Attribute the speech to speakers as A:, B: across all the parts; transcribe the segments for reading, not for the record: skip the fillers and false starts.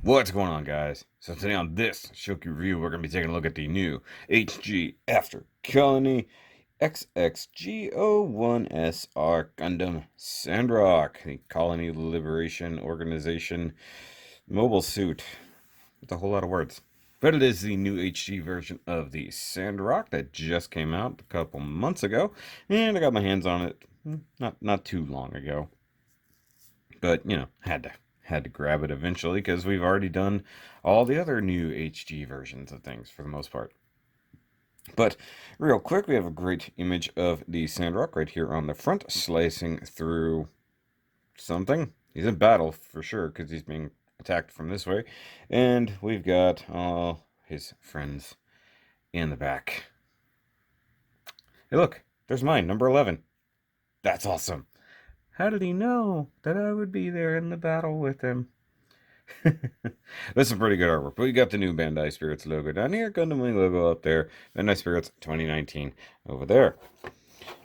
A: What's going on, guys? So today on this Shoky review, we're going to be taking a look at the new HG After Colony XXXG-01SR Gundam Sandrock, the Colony Liberation Organization mobile suit. It's a whole lot of words. But it is the new HG version of the Sandrock that just came out a couple months ago, and I got my hands on it not too long ago. But had to grab it eventually because we've already done all the other new HG versions of things for the most part. But real quick, we have a great image of the Sandrock right here on the front, slicing through something. He's in battle for sure because he's being attacked from this way, and we've got all his friends in the back. Hey, look, there's mine, number 11. That's awesome. How did he know that I would be there in the battle with him? That's some pretty good artwork. But we got the new Bandai Spirits logo down here, Gundam Wing logo up there, Bandai Spirits 2019 over there.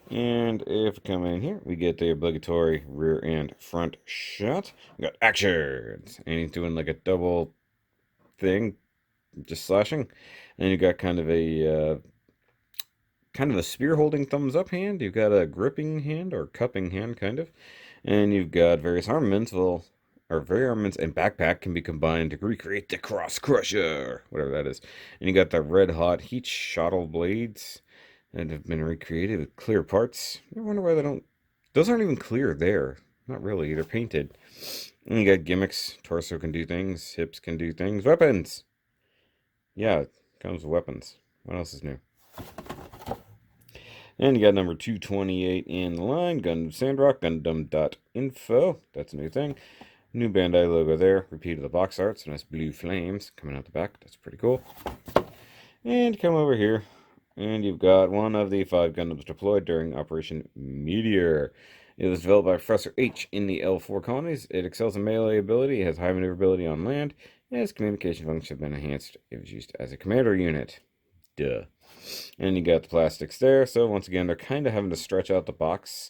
A: And if we come in here, we get the obligatory rear and front shot. We got actions, and he's doing like a double thing, just slashing. And you got kind of a spear holding thumbs up hand. You've got a gripping hand or cupping hand, kind of, and you've got various armaments. Various armaments and backpack can be combined to recreate the Cross Crusher, whatever that is. And you got the red hot heat shuttle blades that have been recreated with clear parts. I wonder why they don't. Those aren't even clear there. Not really. They're painted. And you got gimmicks. Torso can do things. Hips can do things. Weapons. Yeah, it comes with weapons. What else is new? And you got number 228 in the line, Gundam Sandrock, Gundam.info. That's a new thing. New Bandai logo there. Repeat of the box art. So nice blue flames coming out the back. That's pretty cool. And come over here. And you've got one of the 5 Gundams deployed during Operation Meteor. It was developed by Professor H in the L4 colonies. It excels in melee ability. It has high maneuverability on land. And its communication functions have been enhanced. It was used as a commander unit. Duh. And you got the plastics there. So once again, they're kind of having to stretch out the box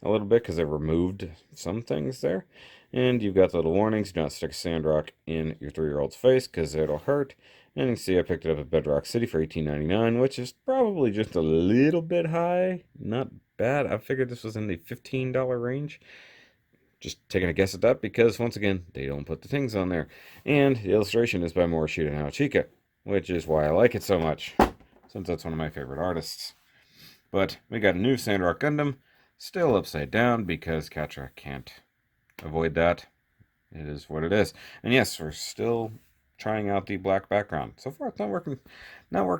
A: a little bit because they removed some things there. And you've got the little warnings. Do not stick a Sandrock in your 3-year-old's face because it'll hurt. And you can see I picked it up at Bedrock City for $18.99, which is probably just a little bit high. Not bad. I figured this was in the $15 range. Just taking a guess at that because, once again, they don't put the things on there. And the illustration is by Morishita Naochika, which is why I like it so much, since that's one of my favorite artists. But we got a new Sandrock Gundam, still upside down because Katra can't avoid that. It is what it is. And yes, we're still trying out the black background. So far, it's not working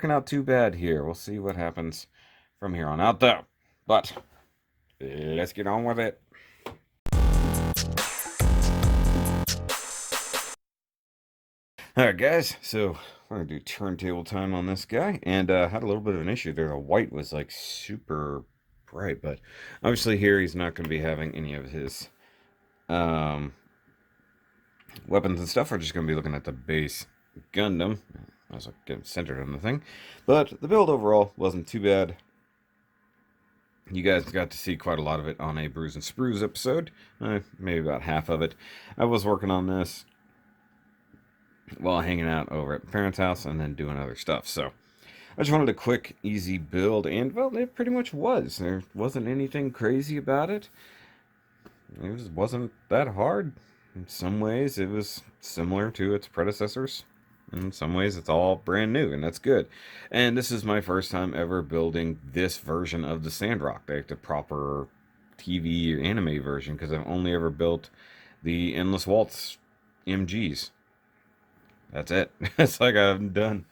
A: out too bad here. We'll see what happens from here on out, though. But let's get on with it. Alright, guys, so we're going to do turntable time on this guy, and had a little bit of an issue there. The white was like super bright, but obviously here he's not going to be having any of his weapons and stuff. We're just going to be looking at the base Gundam. I was getting centered on the thing, but the build overall wasn't too bad. You guys got to see quite a lot of it on a Brews and Sprues episode, maybe about half of it. I was working on this while hanging out over at my parents' house and then doing other stuff. So I just wanted a quick, easy build, and well, it pretty much was. There wasn't anything crazy about it. It wasn't that hard. In some ways, it was similar to its predecessors. In some ways, it's all brand new, and that's good. And this is my first time ever building this version of the Sandrock, like the proper TV or anime version, because I've only ever built the Endless Waltz MGs. That's it. It's like I haven't done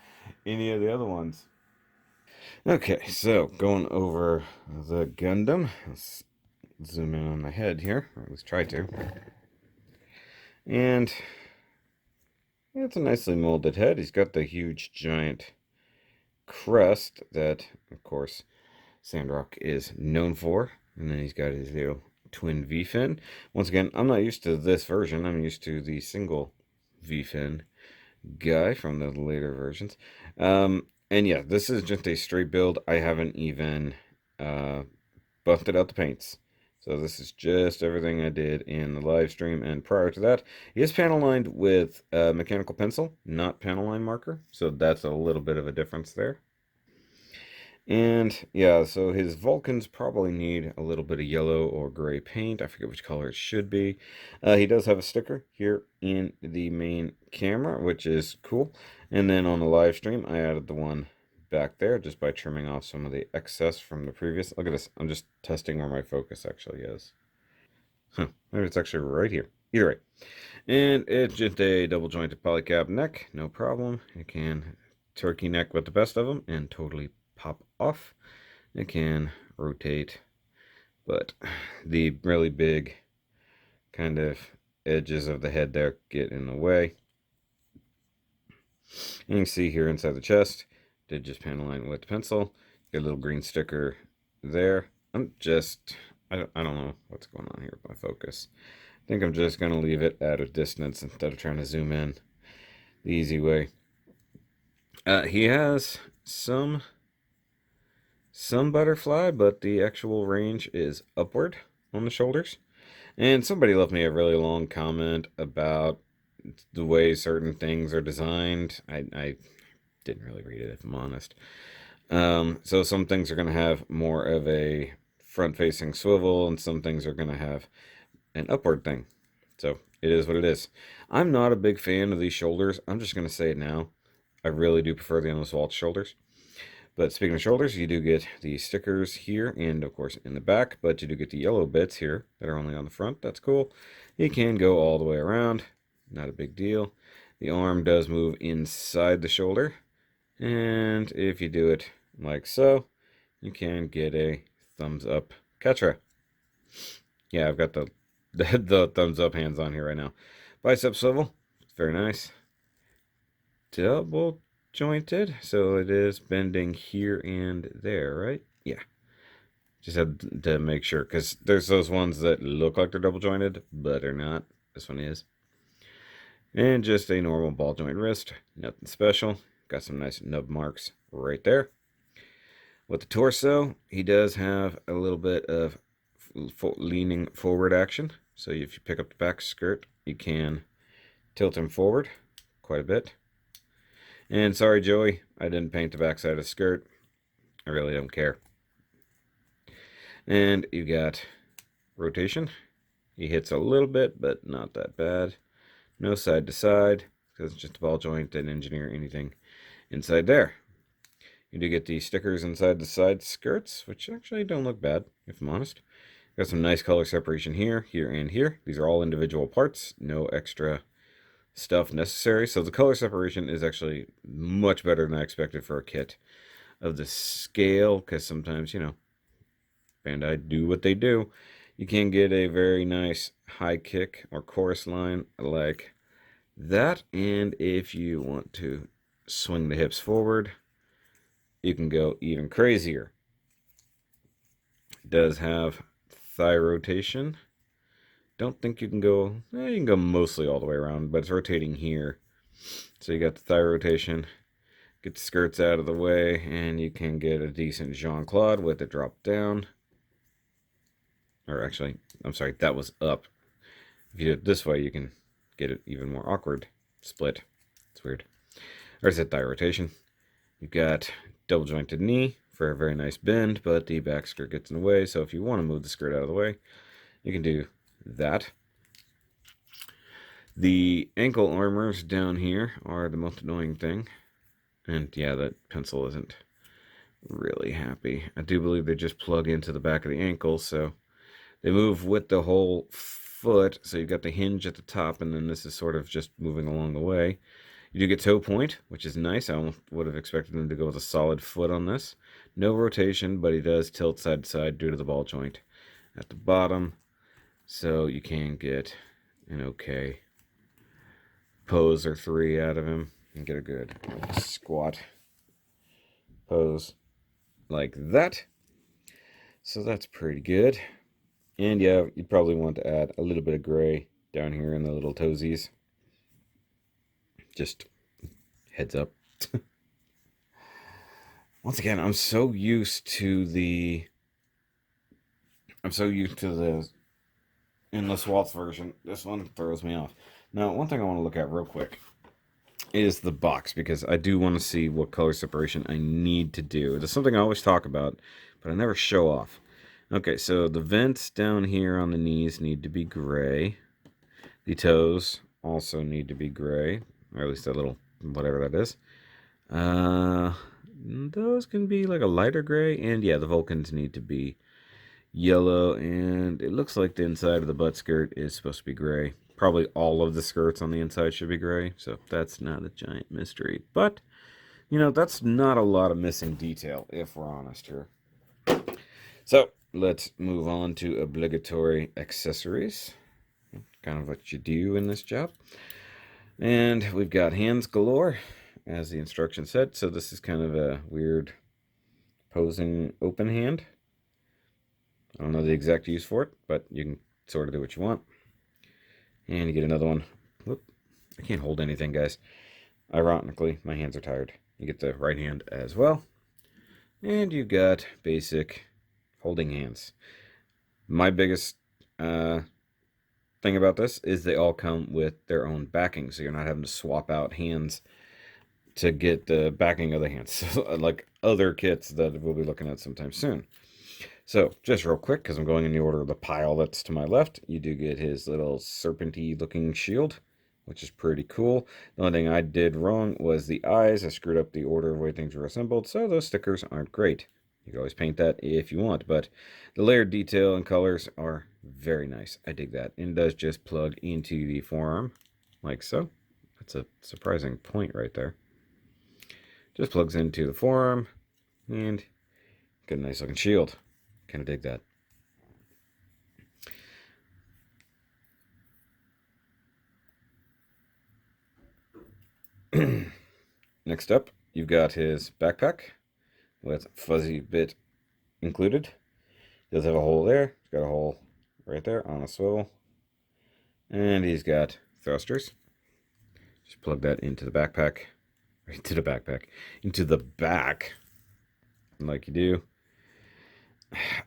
A: any of the other ones. Okay, so going over the Gundam. Let's zoom in on the head here, or at least try to. And it's a nicely molded head. He's got the huge giant crest that, of course, Sandrock is known for. And then he's got his little twin V-fin. Once again, I'm not used to this version. I'm used to the single V-fin guy from the later versions. And yeah, this is just a straight build. I haven't even buffed it out the paints. So this is just everything I did in the live stream, and prior to that, he is panel lined with mechanical pencil, not panel line marker, so that's a little bit of a difference there. And yeah, so his Vulcans probably need a little bit of yellow or gray paint. I forget which color it should be. He does have a sticker here in the main camera, which is cool. And then on the live stream, I added the one back there just by trimming off some of the excess from the previous. Look at this. I'm just testing where my focus actually is. Huh, maybe it's actually right here. Either way. And it's just a double jointed polycab neck. No problem. It can turkey neck with the best of them and totally pop off. It can rotate, but the really big kind of edges of the head there get in the way. And you can see here inside the chest, did just panel line with the pencil. Get a little green sticker there. I don't know what's going on here with my focus. I think I'm just going to leave it at a distance instead of trying to zoom in the easy way. He has some butterfly, but the actual range is upward on the shoulders. And somebody left me a really long comment about the way certain things are designed. I didn't really read it, if I'm honest. So some things are going to have more of a front-facing swivel, and some things are going to have an upward thing. So it is what it is. I'm not a big fan of these shoulders. I'm just going to say it now. I really do prefer the endless waltz shoulders. But speaking of shoulders, you do get the stickers here and, of course, in the back. But you do get the yellow bits here that are only on the front. That's cool. You can go all the way around. Not a big deal. The arm does move inside the shoulder. And if you do it like so, you can get a thumbs up Ketra. Yeah, I've got the thumbs up hands on here right now. Bicep swivel. It's very nice. Double jointed, so it is bending here and there, right? Yeah. Just had to make sure, because there's those ones that look like they're double jointed, but they're not. This one is. And just a normal ball joint wrist, nothing special. Got some nice nub marks right there. With the torso, he does have a little bit of leaning forward action. So if you pick up the back skirt, you can tilt him forward quite a bit. And sorry, Joey, I didn't paint the backside of the skirt. I really don't care. And you got rotation. He hits a little bit, but not that bad. No side to side, because it's just a ball joint. Didn't engineer anything inside there. You do get the stickers inside the side skirts, which actually don't look bad, if I'm honest. Got some nice color separation here, here, and here. These are all individual parts, no extra stuff necessary. So the color separation is actually much better than I expected for a kit of the scale, because sometimes, you know, Bandai do what they do. You can get a very nice high kick or chorus line like that. And if you want to swing the hips forward, you can go even crazier. It does have thigh rotation. Don't think you can go, you can go mostly all the way around, but it's rotating here. So you got the thigh rotation, get the skirts out of the way, and you can get a decent Jean-Claude with it drop down. Or actually, I'm sorry, that was up. If you do it this way, you can get it even more awkward. Split. It's weird. There's that thigh rotation. You've got double jointed knee for a very nice bend, but the back skirt gets in the way. So if you want to move the skirt out of the way, you can do that. The ankle armors down here are the most annoying thing. And yeah, that pencil isn't really happy. I do believe they just plug into the back of the ankle, so they move with the whole foot. So you've got the hinge at the top, and then this is sort of just moving along the way. You do get toe point, which is nice. I would have expected them to go with a solid foot on this. No rotation, but he does tilt side to side due to the ball joint at the bottom. So you can get an okay pose or three out of him and get a good squat pose like that. So that's pretty good. And yeah, you probably want to add a little bit of gray down here in the little toesies. Just heads up. Once again, I'm so used to the I'm so used to the endless waltz version. This one throws me off. Now, one thing I want to look at real quick is the box, because I do want to see what color separation I need to do. It's something I always talk about, but I never show off. Okay, so the vents down here on the knees need to be gray. The toes also need to be gray, or at least a little, whatever that is. Those can be like a lighter gray, and yeah, the Vulcans need to be yellow, and it looks like the inside of the butt skirt is supposed to be gray. Probably all of the skirts on the inside should be gray, so that's not a giant mystery. But, you know, that's not a lot of missing detail, if we're honest here. So, let's move on to obligatory accessories. Kind of what you do in this job. And we've got hands galore, as the instruction said. So this is kind of a weird posing open hand. I don't know the exact use for it, but you can sort of do what you want. And you get another one. Whoop. I can't hold anything, guys. Ironically, my hands are tired. You get the right hand as well. And you've got basic holding hands. My biggest thing about this is they all come with their own backing, so you're not having to swap out hands to get the backing of the hands, like other kits that we'll be looking at sometime soon. So, just real quick, because I'm going in the order of the pile that's to my left, you do get his little serpenty looking shield, which is pretty cool. The only thing I did wrong was the eyes. I screwed up the order of the way things were assembled, so those stickers aren't great. You can always paint that if you want, but the layered detail and colors are very nice. I dig that. And it does just plug into the forearm, like so. That's a surprising point right there. Just plugs into the forearm, and get a nice looking shield. Kind of dig that. Next up, you've got his backpack with fuzzy bit included. He does have a hole there. He's got a hole right there on a swivel. And he's got thrusters. Just plug that into the backpack. Into the backpack. Into the back. Like you do.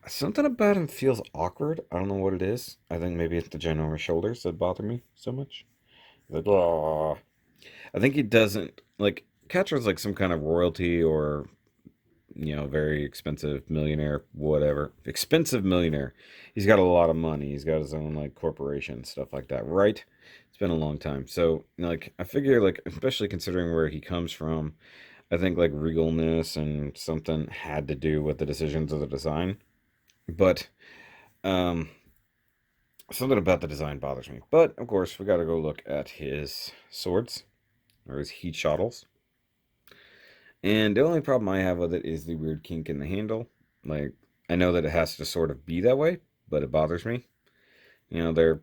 A: Something about him feels awkward. I don't know what it is. I think maybe it's the ginormous shoulders that bother me so much. Like, oh. I think he doesn't, like, Catcher's like some kind of royalty or, you know, very expensive millionaire, whatever. Expensive millionaire. He's got a lot of money. He's got his own, like, corporation, stuff like that, right? It's been a long time. So, like, I figure, like, especially considering where he comes from, I think, like, regalness and something had to do with the decisions of the design. But, something about the design bothers me. But, of course, we gotta go look at his swords, or his heat shuttles. And the only problem I have with it is the weird kink in the handle. Like, I know that it has to sort of be that way, but it bothers me. You know, they're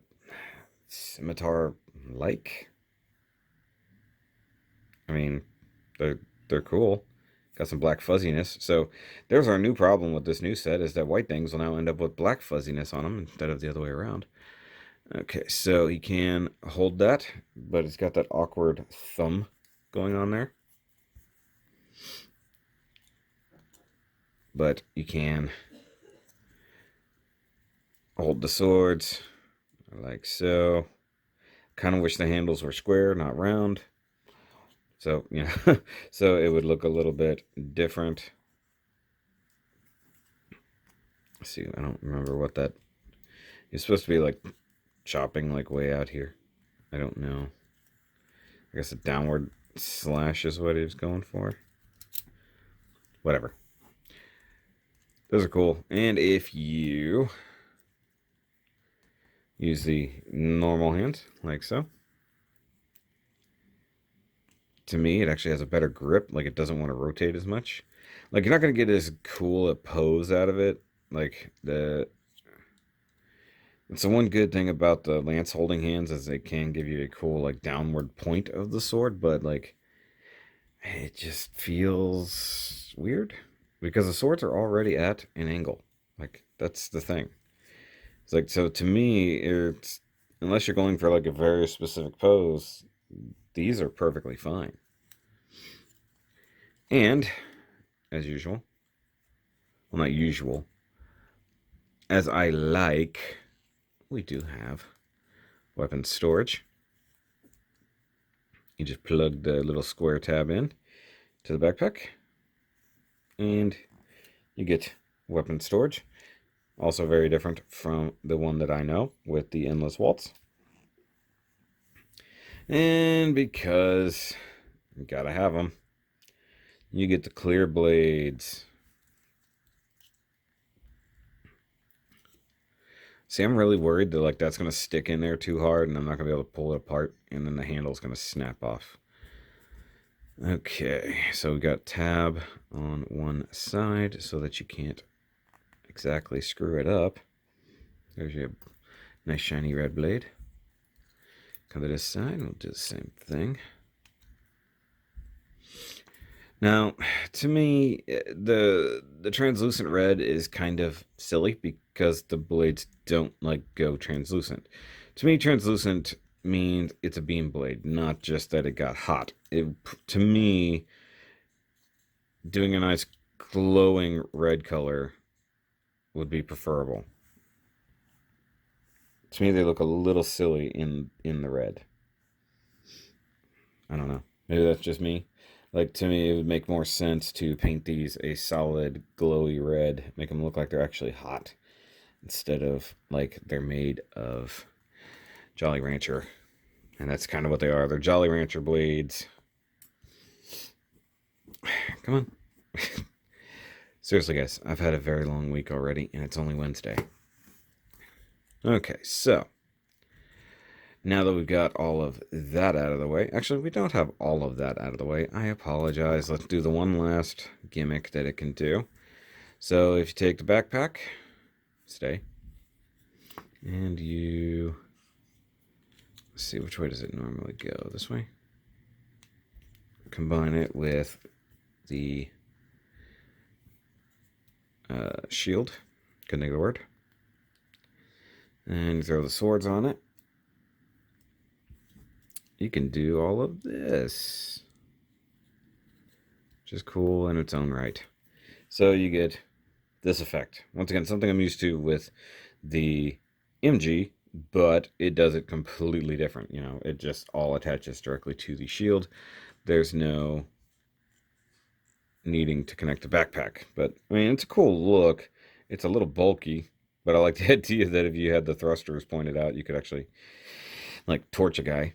A: scimitar-like. I mean, they're cool. Got some black fuzziness. So there's our new problem with this new set, is that white things will now end up with black fuzziness on them instead of the other way around. Okay, so he can hold that, but it's got that awkward thumb going on there. But you can hold the swords like so. Kind of wish the handles were square, not round. So, you know, so it would look a little bit different. Let's see, I don't remember what that is supposed to be, like chopping like way out here. I don't know. I guess a downward slash is what he was going for. Whatever. Those are cool. And if you use the normal hand, like so, to me, it actually has a better grip. Like, it doesn't want to rotate as much. Like, you're not going to get as cool a pose out of it. Like, it's the one good thing about the lance holding hands, is they can give you a cool, like, downward point of the sword, but, like, it just feels weird. Because the swords are already at an angle. Like, that's the thing. It's like, so to me, it's, unless you're going for, like, a very specific pose, these are perfectly fine. And, as usual, well, not usual, as I like, we do have weapon storage. You just plug the little square tab in to the backpack, and you get weapon storage. Also very different from the one that I know with the endless waltz. And because you gotta have them, you get the clear blades. See, I'm really worried that like that's gonna stick in there too hard and I'm not gonna be able to pull it apart, and then the handle's gonna snap off. Okay, so we got tab on one side so that you can't exactly screw it up. There's your nice shiny red blade. Come to this side, we'll do the same thing. Now, to me, the translucent red is kind of silly because the blades don't like go translucent. To me, translucent means it's a beam blade, not just that it got hot. To me, doing a nice glowing red color would be preferable. To me, they look a little silly in the red. I don't know. Maybe that's just me. Like, to me, it would make more sense to paint these a solid, glowy red. Make them look like they're actually hot. Instead of, like, they're made of Jolly Rancher. And that's kind of what they are. They're Jolly Rancher blades. Come on. Seriously, guys. I've had a very long week already, and it's only Wednesday. Okay, so now that we've got all of that out of the way, actually, we don't have all of that out of the way. I apologize. Let's do the one last gimmick that it can do. So if you take the backpack, stay, and you, let's see, which way does it normally go? This way? Combine it with the shield. Couldn't think of the word. And throw the swords on it. You can do all of this, which is cool in its own right. So you get this effect. Once again, something I'm used to with the MG, but it does it completely different. You know, it just all attaches directly to the shield. There's no needing to connect the backpack. But, I mean, it's a cool look. It's a little bulky, but I like the idea that if you had the thrusters pointed out, you could actually, like, torch a guy.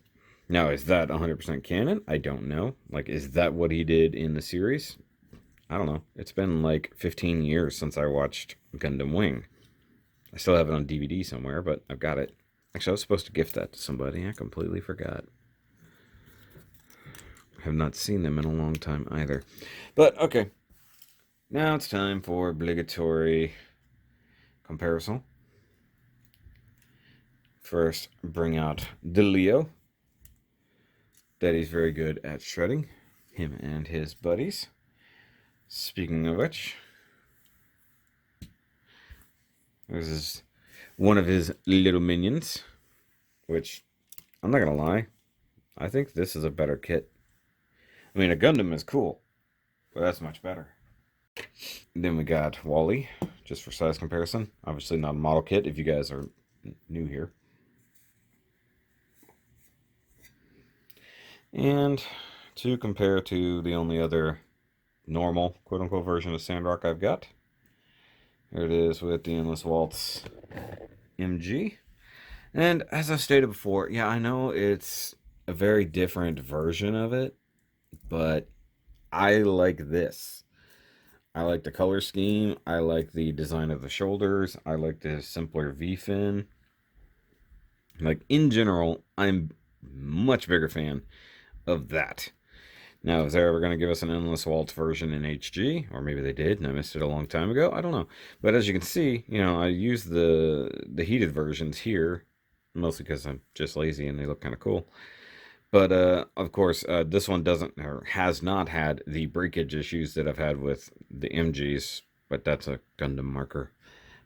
A: Now, is that 100% canon? I don't know. Like, is that what he did in the series? I don't know. It's been like 15 years since I watched Gundam Wing. I still have it on DVD somewhere, but I've got it. Actually, I was supposed to gift that to somebody. I completely forgot. I have not seen them in a long time either. But, okay. Now it's time for obligatory comparison. First, bring out the Leo. Daddy's very good at shredding. Him and his buddies. Speaking of which, this one of his little minions, which, I'm not going to lie, I think this is a better kit. I mean, a Gundam is cool, but that's much better. Then we got Wally, just for size comparison. Obviously not a model kit if you guys are new here. And to compare to the only other normal, quote-unquote, version of Sandrock I've got, here it is with the Endless Waltz MG. And as I've stated before, yeah, I know it's a very different version of it, but I like this. I like the color scheme. I like the design of the shoulders. I like the simpler V-fin. Like, in general, I'm much bigger fan of that. Now, is there ever going to give us an Endless Waltz version in HG? Or maybe they did, and I missed it a long time ago. I don't know. But as you can see, you know, I use the heated versions here, mostly because I'm just lazy and they look kind of cool. But, of course, this one doesn't, or has not had the breakage issues that I've had with the MGs. But that's a Gundam marker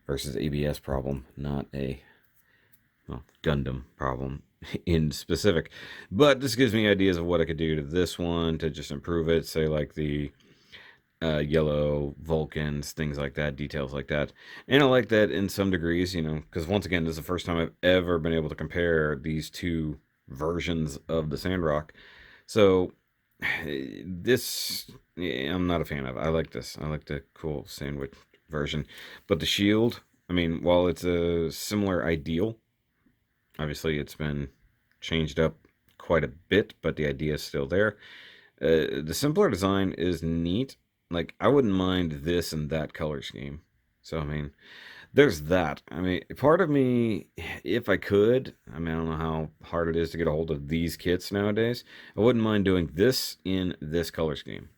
A: versus ABS problem, not a, well, Gundam problem in specific. But this gives me ideas of what I could do to this one to just improve it. Say, like, the yellow Vulcans, things like that, details like that. And I like that in some degrees, because once again, this is the first time I've ever been able to compare these two versions of the Sandrock. So this, yeah, I'm not a fan of. I like this. I like the cool sandwich version. But the shield, I mean, while it's a similar ideal, obviously it's been changed up quite a bit, but the idea is still there. The simpler design is neat. Like, I wouldn't mind this and that color scheme. So, I mean, there's that. I mean, part of me, if I could, I mean, I don't know how hard it is to get a hold of these kits nowadays. I wouldn't mind doing this in this color scheme.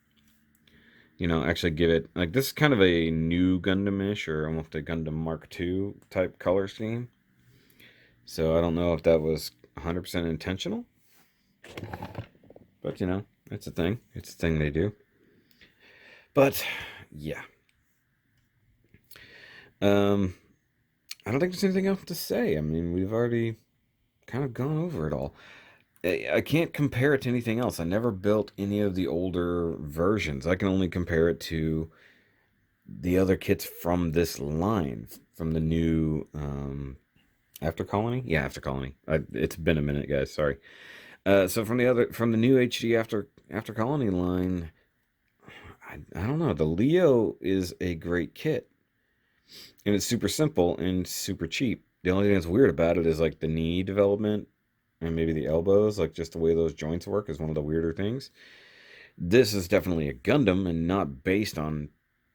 A: Actually give it, like, this is kind of a new Gundam-ish, or almost a Gundam Mark II type color scheme. So I don't know if that was 100% intentional. But, it's a thing. It's a thing they do. But, yeah. I don't think there's anything else to say. I mean, we've already kind of gone over it all. I can't compare it to anything else. I never built any of the older versions. I can only compare it to the other kits from this line, from the new After Colony. Yeah, After Colony. It's been a minute, guys. Sorry. So from the new HD After Colony line, I don't know. The Leo is a great kit, and it's super simple and super cheap. The only thing that's weird about it is like the knee development and maybe the elbows, like just the way those joints work is one of the weirder things. This is definitely a Gundam and not based on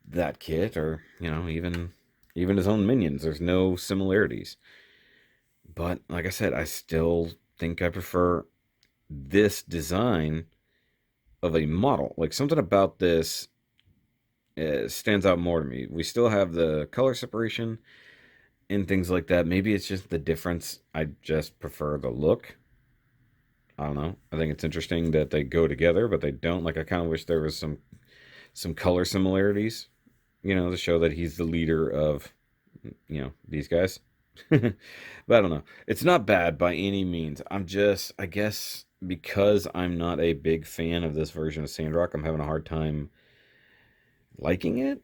A: that kit or, even his own minions. There's no similarities. But like I said, I still think I prefer this design of a model. Like, something about this stands out more to me. We still have the color separation and things like that. Maybe it's just the difference. I just prefer the look. I don't know. I think it's interesting that they go together, but they don't. Like, I kind of wish there was some color similarities, to show that he's the leader of, these guys. But I don't know. It's not bad by any means. I guess because I'm not a big fan of this version of Sandrock, I'm having a hard time liking it.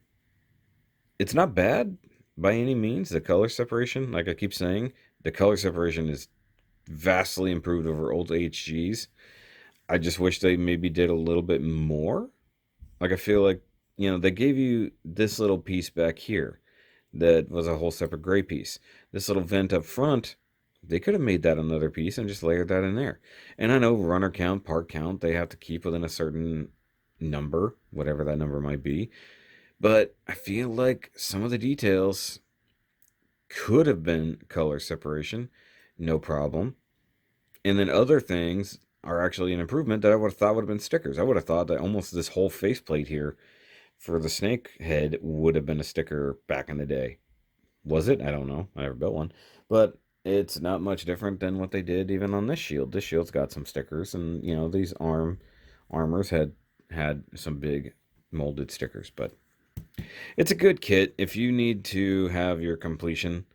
A: It's not bad by any means. The color separation, like I keep saying, the color separation is vastly improved over old HGs. I just wish they maybe did a little bit more. Like, I feel like, they gave you this little piece back here that was a whole separate gray piece. This little vent up front, they could have made that another piece and just layered that in there. And I know runner count, part count, they have to keep within a certain number, whatever that number might be. But I feel like some of the details could have been color separation, no problem. And then other things are actually an improvement that I would have thought would have been stickers. I would have thought that almost this whole faceplate here for the snake head would have been a sticker back in the day. Was it? I don't know. I never built one. But it's not much different than what they did even on this shield. This shield's got some stickers, and these armors had some big molded stickers, but it's a good kit if you need to have your completion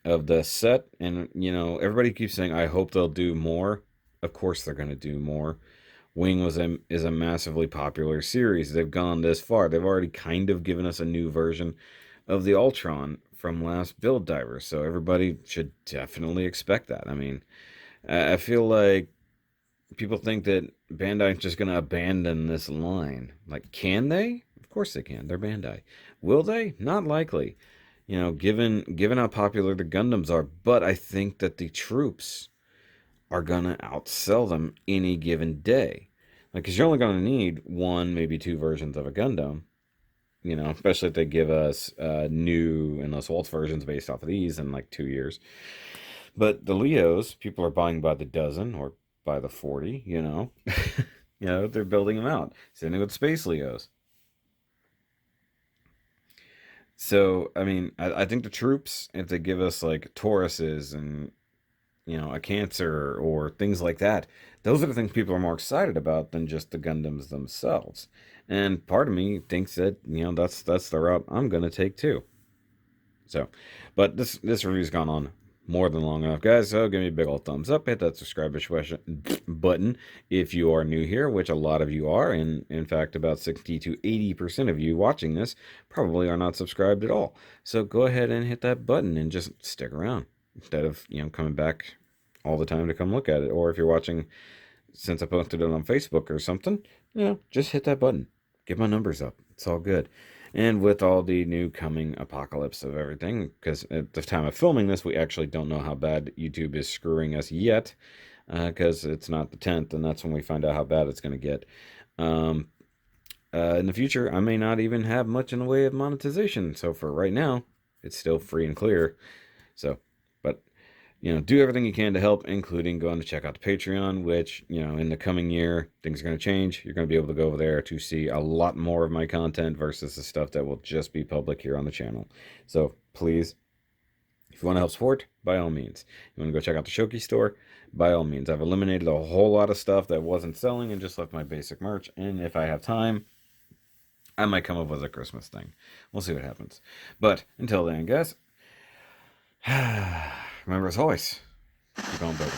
A: of the set. And everybody keeps saying, I hope they'll do more. Of course they're going to do more. Wing is a massively popular series. They've gone this far. They've already kind of given us a new version of the Ultron from last Build Diver, so everybody should definitely expect that. I mean, I feel like people think that Bandai's just going to abandon this line. Like, can they? Of course they can. They're Bandai. Will they? Not likely. Given how popular the Gundams are, but I think that the troops are gonna outsell them any given day. Like, because you're only gonna need one, maybe two versions of a Gundam. Especially if they give us new and less Waltz versions based off of these in like 2 years. But the Leos, people are buying by the dozen or by the 40. They're building them out. Same thing with Space Leos. So, I mean, I think the troops, if they give us like Tauruses and, a Cancer or things like that, those are the things people are more excited about than just the Gundams themselves. And part of me thinks that, that's the route I'm going to take too. So, but this review's gone on more than long enough, guys. So give me a big old thumbs up, hit that subscribe button if you are new here, which a lot of you are, and in fact about 60 to 80% of you watching this probably are not subscribed at all. So go ahead and hit that button and just stick around instead of coming back all the time to come look at it. Or if you're watching since I posted it on Facebook or something, just hit that button, get my numbers up. It's all good. And with all the new coming apocalypse of everything, because at the time of filming this, we actually don't know how bad YouTube is screwing us yet, because it's not the 10th, and that's when we find out how bad it's going to get. In the future, I may not even have much in the way of monetization. So for right now, it's still free and clear. So, but do everything you can to help, including going to check out the Patreon, which, in the coming year, things are going to change. You're going to be able to go over there to see a lot more of my content versus the stuff that will just be public here on the channel. So please, if you want to help support, by all means. You want to go check out the Shoky store, by all means. I've eliminated a whole lot of stuff that wasn't selling and just left my basic merch. And if I have time, I might come up with a Christmas thing. We'll see what happens. But until then, guys, remember as always, keep on building.